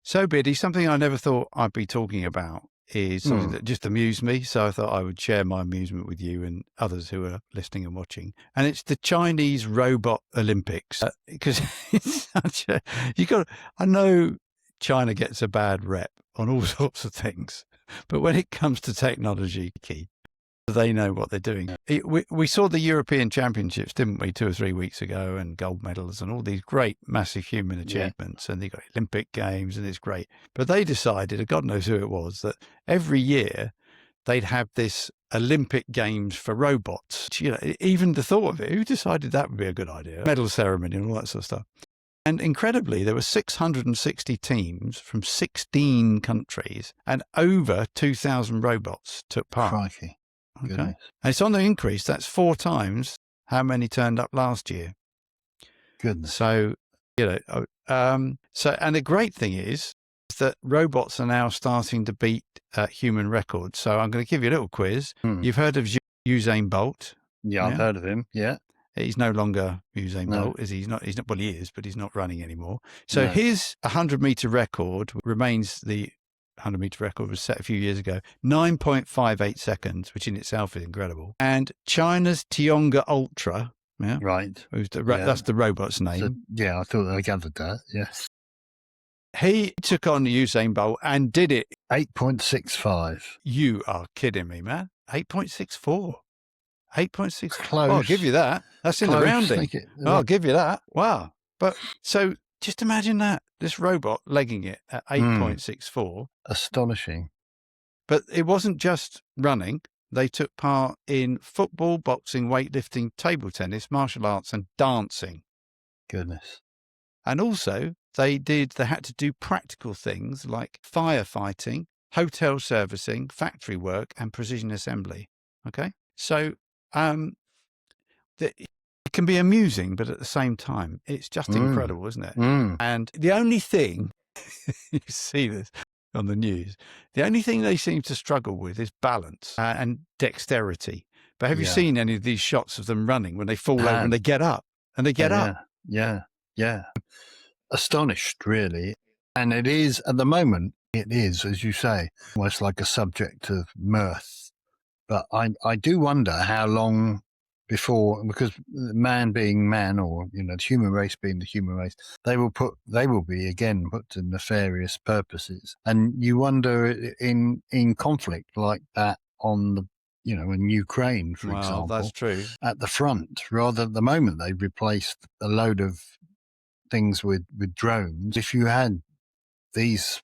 So, Biddy, something I never thought I'd be talking about is something that just amused me. So I thought I would share my amusement with you and others who are listening and watching. And it's the Chinese Robot Olympics. Because it's such a, I know China gets a bad rep on all sorts of things, but when it comes to technology, they know what they're doing. We saw the European Championships, didn't we, 2 or 3 weeks ago, and gold medals and all these great, massive human achievements. And they got Olympic Games, and it's great. But they decided, and God knows who it was, that every year they'd have this Olympic Games for robots. Even the thought of it, who decided that would be a good idea? Medal ceremony and all that sort of stuff. And incredibly, there were 660 teams from 16 countries, and over 2,000 robots took part. Crikey. Okay. Goodness. And it's on the increase. That's 4 times how many turned up last year. Goodness. So, and the great thing is that robots are now starting to beat human records. So I'm going to give you a little quiz. You've heard of Usain Bolt? Yeah, I've heard of him. Yeah. He's no longer Usain Bolt, is he? He's not, well, he is, but he's not running anymore. So his 100-meter record remains the 100-meter record was set a few years ago, 9.58 seconds, which in itself is incredible. And China's Tionga Ultra, right, that's the robot's name. So, I thought I gathered that. Yes, he took on Usain Bolt and did it 8.65. You are kidding me, man! 8.64. 8.6. Close. I'll give you that. That's in the rounding. I'll give you that. Wow. But so just imagine that. This robot legging it at 8.64. Astonishing. But it wasn't just running. They took part in football, boxing, weightlifting, table tennis, martial arts, and dancing. Goodness. And also, they had to do practical things like firefighting, hotel servicing, factory work, and precision assembly. Okay? So it can be amusing, but at the same time, it's just incredible, isn't it? And the only thing, you see this on the news, the only thing they seem to struggle with is balance and dexterity. But have you seen any of these shots of them running when they fall over and they get up? And they get up? Yeah. Astonished, really. And it is, at the moment, it is, as you say, almost like a subject of mirth. But I do wonder how long before, because man being man, or the human race being the human race, they will be again put to nefarious purposes. And you wonder in conflict like that on the in Ukraine, for example. That's true. At the front, rather at the moment they've replaced a load of things with drones. If you had these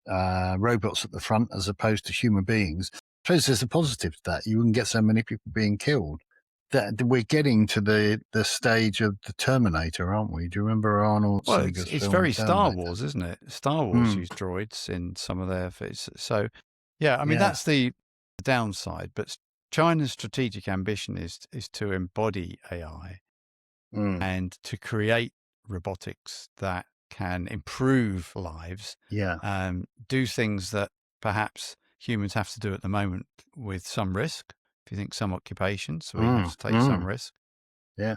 robots at the front as opposed to human beings, I suppose there's a positive to that. You wouldn't get so many people being killed. That we're getting to the stage of the Terminator, aren't we? Do you remember Arnold Schwarzenegger's film? It's very Star Wars, isn't it? Star Wars used droids in some of their films. So, that's the downside. But China's strategic ambition is to embody AI and to create robotics that can improve lives. Do things that perhaps humans have to do at the moment with some risk. If you think some occupations, so we have to take some risk. Yeah.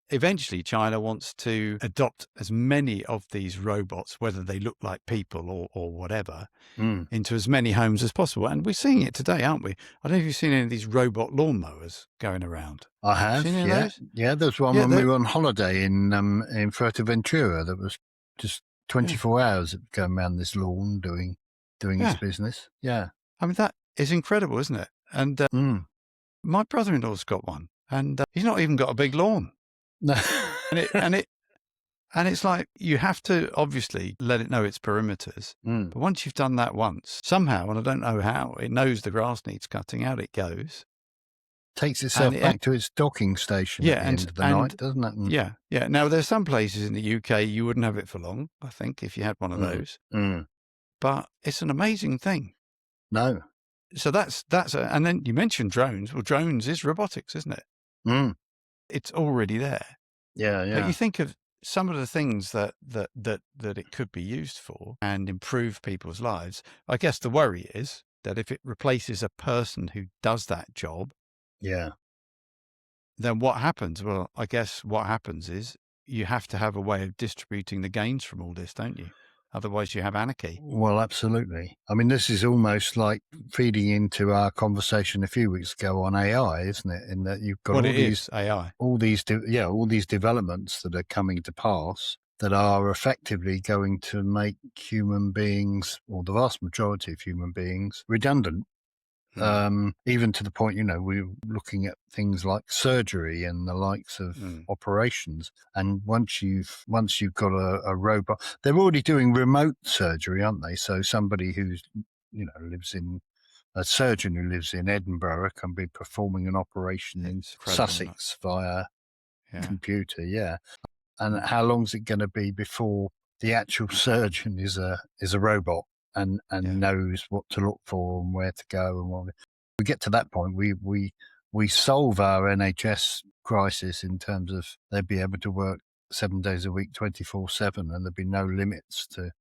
Eventually, China wants to adopt as many of these robots, whether they look like people or whatever, into as many homes as possible. And we're seeing it today, aren't we? I don't know if you've seen any of these robot lawnmowers going around. I have, yeah. There was one when we were on holiday in Fuerteventura that was just 24 hours going around this lawn doing its business. Yeah. I mean, that is incredible, isn't it? And my brother-in-law's got one, and he's not even got a big lawn. No. and it's like you have to obviously let it know its perimeters. But once you've done that once, somehow, and I don't know how, it knows the grass needs cutting, out it goes. Takes itself back to its docking station at the end of the night, doesn't it? Yeah. Now, there's some places in the UK you wouldn't have it for long, I think, if you had one of those. But it's an amazing thing. No. So and then you mentioned drones. Well, drones is robotics, isn't it? It's already there. Yeah. But you think of some of the things that it could be used for and improve people's lives. I guess the worry is that if it replaces a person who does that job, then what happens? Well, I guess what happens is you have to have a way of distributing the gains from all this, don't you? Otherwise, you have anarchy. Well, absolutely. I mean, this is almost like feeding into our conversation a few weeks ago on AI, isn't it? In that you've got What all it these is, AI. all these developments that are coming to pass that are effectively going to make human beings, or the vast majority of human beings, redundant. Even to the point, we're looking at things like surgery and the likes of operations. And once you've got a robot, they're already doing remote surgery, aren't they? So somebody who's, a surgeon who lives in Edinburgh can be performing an operation in Sussex via computer. Yeah. And how long is it going to be before the actual surgeon is a robot and knows what to look for and where to go and what? We get to that point, we solve our NHS crisis in terms of they'd be able to work 7 days a week, 24/7, and there'd be no limits to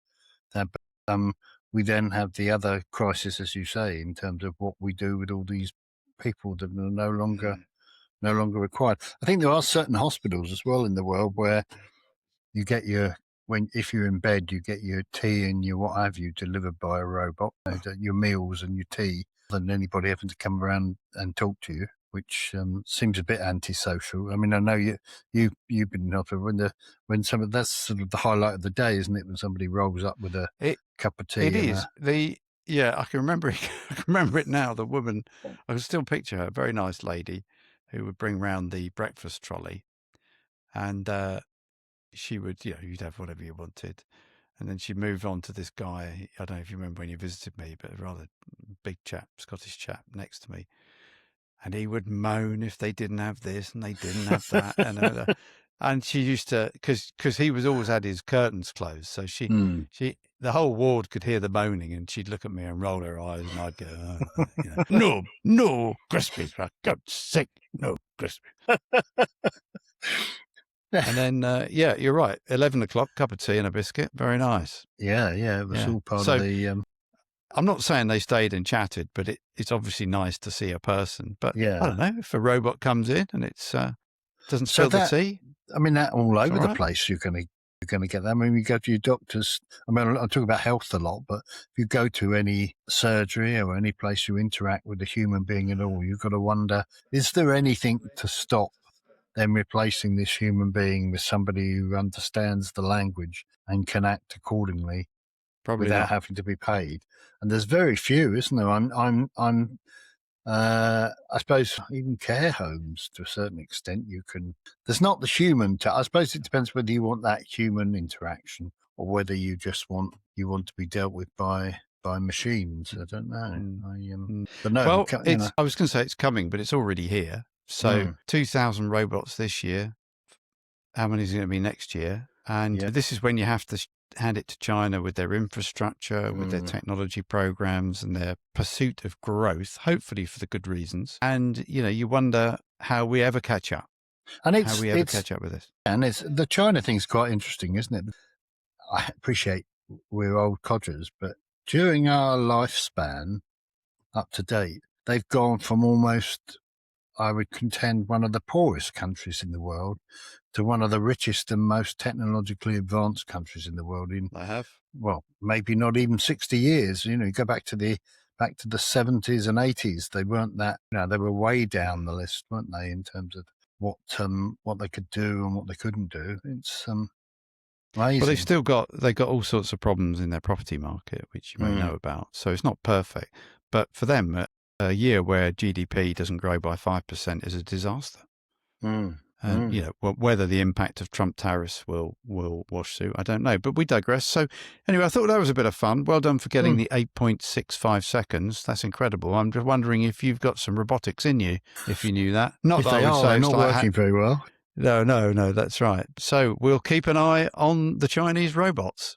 that. But we then have the other crisis, as you say, in terms of what we do with all these people that are no longer required. I think there are certain hospitals as well in the world where you get if you're in bed, you get your tea and your what have you delivered by a robot, your meals and your tea, than anybody having to come around and talk to you, which seems a bit antisocial. I mean, I know you've been in hospital when that's sort of the highlight of the day, isn't it? When somebody rolls up with a cup of tea. It is. I can remember it. I can remember it now. The woman, I can still picture her, a very nice lady who would bring round the breakfast trolley, and she would, you'd have whatever you wanted. And then she'd move on to this guy. I don't know if you remember when you visited me, but a rather big chap, Scottish chap next to me. And he would moan if they didn't have this and they didn't have that. And she used to, because he was always had his curtains closed. So the whole ward could hear the moaning, and she'd look at me and roll her eyes, and I'd go, no, Crispy, for God's sake, no Crispy. And then, you're right. 11 o'clock, cup of tea and a biscuit. Very nice. Yeah. It was all part of the... I'm not saying they stayed and chatted, but it's obviously nice to see a person. But I don't know, if a robot comes in and it's doesn't spill the tea. I mean, that all over the place, you're going to get that. I mean, you go to your doctors. I mean, I talk about health a lot, but if you go to any surgery or any place you interact with a human being at all, you've got to wonder, is there anything to stop them replacing this human being with somebody who understands the language and can act accordingly? Probably without not. having to be paid. And there's very few, isn't there? I suppose even care homes to a certain extent, there's not the human, I suppose it depends whether you want that human interaction or whether you just want to be dealt with by machines. I don't know. But no, well, I was going to say it's coming, but it's already here. So 2,000 robots this year. How many is it going to be next year? And this is when you have to hand it to China with their infrastructure, with their technology programs and their pursuit of growth, hopefully for the good reasons. And, you wonder how we ever catch up. And how we ever catch up with this. And the China thing's quite interesting, isn't it? I appreciate we're old codgers, but during our lifespan up to date, they've gone from almost, I would contend, one of the poorest countries in the world to one of the richest and most technologically advanced countries in the world. I have. Well, maybe not even 60 years. You go back to the 70s and 80s. They weren't that. They were way down the list, weren't they, in terms of what they could do and what they couldn't do. It's amazing. Well, they've got all sorts of problems in their property market, which you may know about. So it's not perfect, but for them, a year where GDP doesn't grow by 5% is a disaster. And whether the impact of Trump tariffs will wash through, I don't know. But we digress. So anyway, I thought that was a bit of fun. Well done for getting the 8.65 seconds. That's incredible. I'm just wondering if you've got some robotics in you, if you knew that. Not if that they I would say they're not working very well. No, that's right. So we'll keep an eye on the Chinese robots.